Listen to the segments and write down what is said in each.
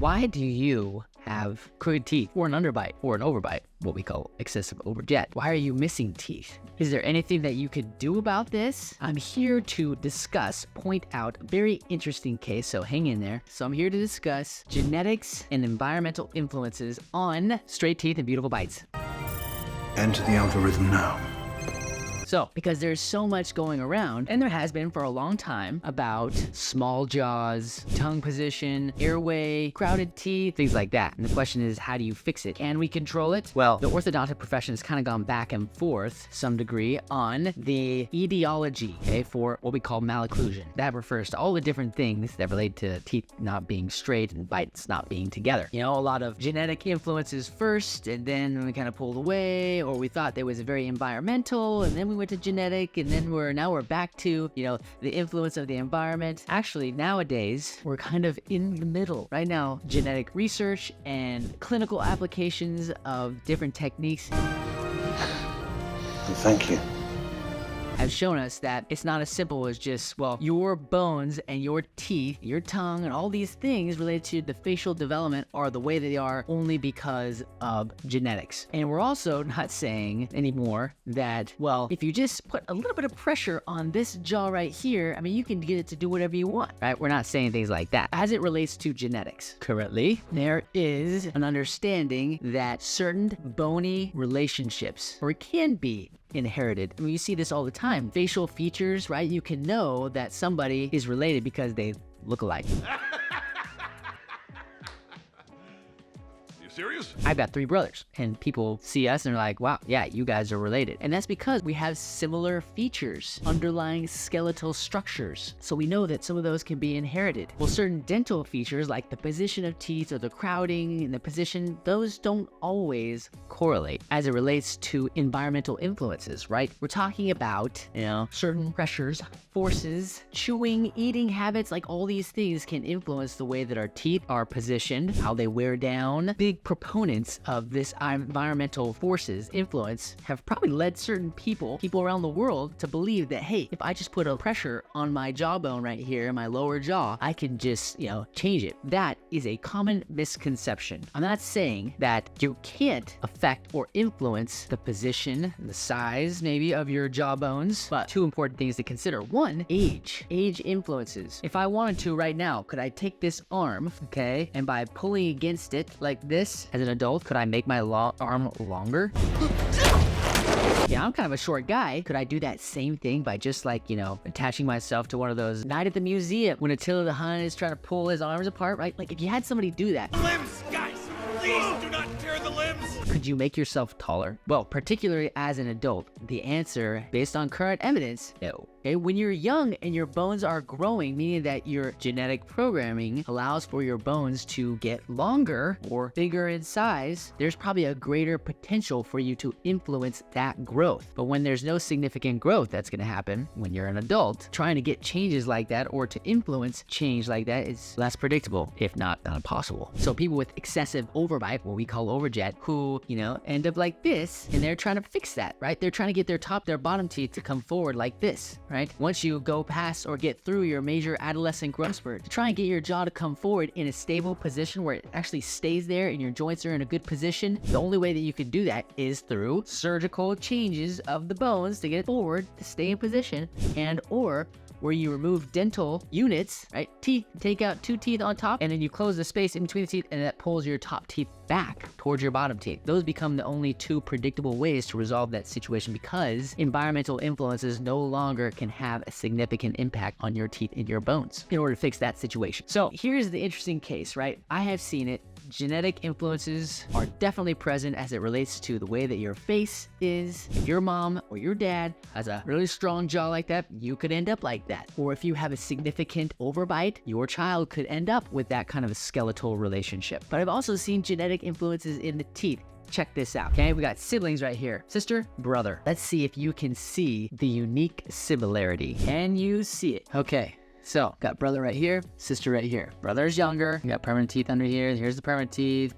Why do you have crooked teeth or an underbite or an overbite, what we call excessive overjet? Why are you missing teeth? Is there anything that you could do about this? I'm here to discuss, point out a very interesting case, so hang in there. So I'm here to discuss genetics and environmental influences on straight teeth and beautiful bites. Enter the algorithm now. So, because there's so much going around, and there has been for a long time, about small jaws, tongue position, airway, crowded teeth, things like that. And the question is, how do you fix it? Can we control it? Well, the orthodontic profession has kind of gone back and forth, some degree, on the etiology, okay, for what we call malocclusion. That refers to all the different things that relate to teeth not being straight and bites not being together. You know, a lot of genetic influences first, and then we kind of pulled away, or we thought there was a very environmental, and then we went to genetic, and then now we're back to, you know, the influence of the environment. Actually, nowadays, we're kind of in the middle. Right now, genetic research and clinical applications of different techniques Thank you. have shown us that it's not as simple as just, well, your bones and your teeth, your tongue, and all these things related to the facial development are the way they are only because of genetics. And we're also not saying anymore that, well, if you just put a little bit of pressure on this jaw right here, I mean, you can get it to do whatever you want, right? We're not saying things like that. As it relates to genetics, currently, there is an understanding that certain bony relationships, or it can be, inherited. I mean, you see this all the time. Facial features, right? You can know that somebody is related because they look alike. Serious? I've got 3 brothers, and people see us and they're like, wow, yeah, you guys are related. And that's because we have similar features, underlying skeletal structures. So we know that some of those can be inherited. Well, certain dental features like the position of teeth or the crowding and the position, those don't always correlate as it relates to environmental influences, right? We're talking about, you know, certain pressures, forces, chewing, eating habits, like all these things can influence the way that our teeth are positioned, how they wear down. Big proponents of this environmental forces influence have probably led certain people around the world to believe that, hey, if I just put a pressure on my jawbone right here, my lower jaw, I can just, you know, change it. That is a common misconception. I'm not saying that you can't affect or influence the position, the size maybe of your jawbones, but 2 important things to consider. 1, age. Age influences. If I wanted to right now, could I take this arm, okay, and by pulling against it like this, as an adult, could I make my arm longer? Yeah, I'm kind of a short guy. Could I do that same thing by just, like, you know, attaching myself to one of those Night at the Museum when Attila the Hun is trying to pull his arms apart, right? Like, if you had somebody do that. Limbs, guys! Please do not tear the limbs! Could you make yourself taller? Well, particularly as an adult, the answer, based on current evidence, no. Okay, when you're young and your bones are growing, meaning that your genetic programming allows for your bones to get longer or bigger in size, there's probably a greater potential for you to influence that growth. But when there's no significant growth that's going to happen when you're an adult, trying to get changes like that or to influence change like that is less predictable, if not impossible. So people with excessive overbite, what we call overjet, who, you know, end up like this, and they're trying to fix that, right? They're trying to get their bottom teeth to come forward like this, right? Once you go past or get through your major adolescent growth spurt, to try and get your jaw to come forward in a stable position where it actually stays there and your joints are in a good position, the only way that you can do that is through surgical changes of the bones to get forward, to stay in position, and or where you remove dental units, right? Teeth, take out 2 teeth on top, and then you close the space in between the teeth, and that pulls your top teeth back towards your bottom teeth. Those become the only 2 predictable ways to resolve that situation, because environmental influences no longer can have a significant impact on your teeth and your bones in order to fix that situation. So here's the interesting case, right? I have seen it. Genetic influences are definitely present as it relates to the way that your face is. If your mom or your dad has a really strong jaw like that, you could end up like that. Or if you have a significant overbite, your child could end up with that kind of a skeletal relationship. But I've also seen genetic influences in the teeth. Check this out, okay? We got siblings right here. Sister, brother. Let's see if you can see the unique similarity. Can you see it? Okay. So, got brother right here, sister right here. Brother's younger, you got permanent teeth under here. Here's the permanent teeth,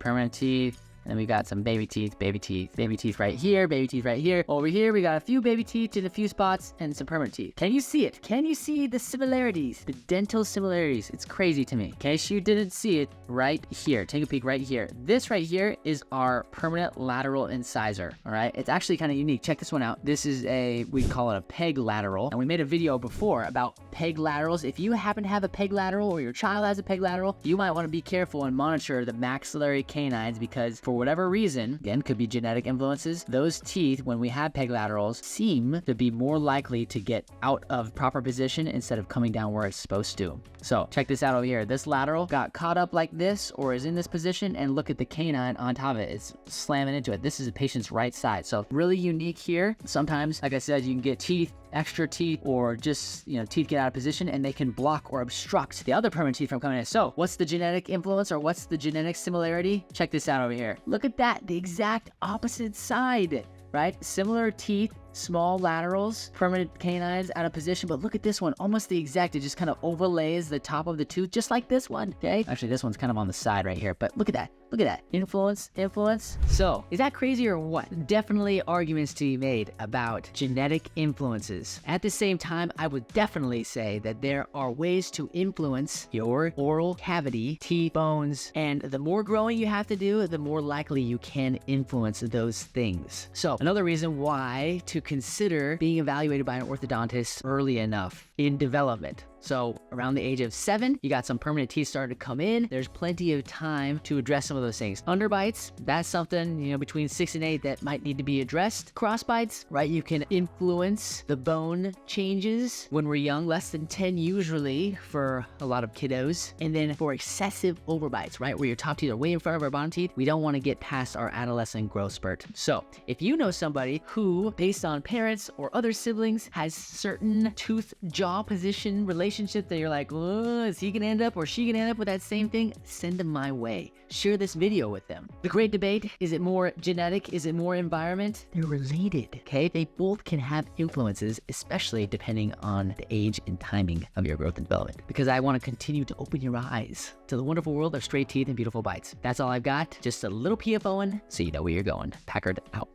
And then we got some baby teeth right here, baby teeth right here. Over here, we got a few baby teeth in a few spots and some permanent teeth. Can you see it? Can you see the similarities, the dental similarities? It's crazy to me. In case you didn't see it, right here, take a peek right here. This right here is our permanent lateral incisor, all right? It's actually kind of unique. Check this one out. This is we call it a peg lateral. And we made a video before about peg laterals. If you happen to have a peg lateral or your child has a peg lateral, you might want to be careful and monitor the maxillary canines because for whatever reason, again, could be genetic influences, those teeth, when we have peg laterals, seem to be more likely to get out of proper position instead of coming down where it's supposed to. So check this out over here. This lateral got caught up like this or is in this position, and look at the canine on top of it. It's slamming into it. This is the patient's right side. So really unique here. Sometimes, like I said, you can get teeth, extra teeth, or just, teeth get out of position and they can block or obstruct the other permanent teeth from coming in. So what's the genetic influence or what's the genetic similarity? Check this out over here. Look at that, the exact opposite side, right? Similar teeth, small laterals, permanent canines out of position, but look at this one, almost the exact. It just kind of overlays the top of the tooth, just like this one, okay? Actually, this one's kind of on the side right here, but look at that. Look at that. Influence. So, is that crazy or what? Definitely arguments to be made about genetic influences. At the same time, I would definitely say that there are ways to influence your oral cavity, teeth, bones, and the more growing you have to do, the more likely you can influence those things. So, another reason why to consider being evaluated by an orthodontist early enough in development. So around the age of 7, you got some permanent teeth starting to come in. There's plenty of time to address some of those things. Underbites, that's something, between 6 and 8 that might need to be addressed. Crossbites, right? You can influence the bone changes when we're young, less than 10 usually for a lot of kiddos. And then for excessive overbites, right? Where your top teeth are way in front of our bottom teeth, we don't want to get past our adolescent growth spurt. So if you know somebody who, based on parents or other siblings, has certain tooth-jaw position relationship that you're like, oh, is he gonna end up or she gonna end up with that same thing? Send them my way. Share this video with them. The great debate, is it more genetic? Is it more environment? They're related, okay? They both can have influences, especially depending on the age and timing of your growth and development. Because I want to continue to open your eyes to the wonderful world of straight teeth and beautiful bites. That's all I've got. Just a little PFOing so you know where you're going. Packard out.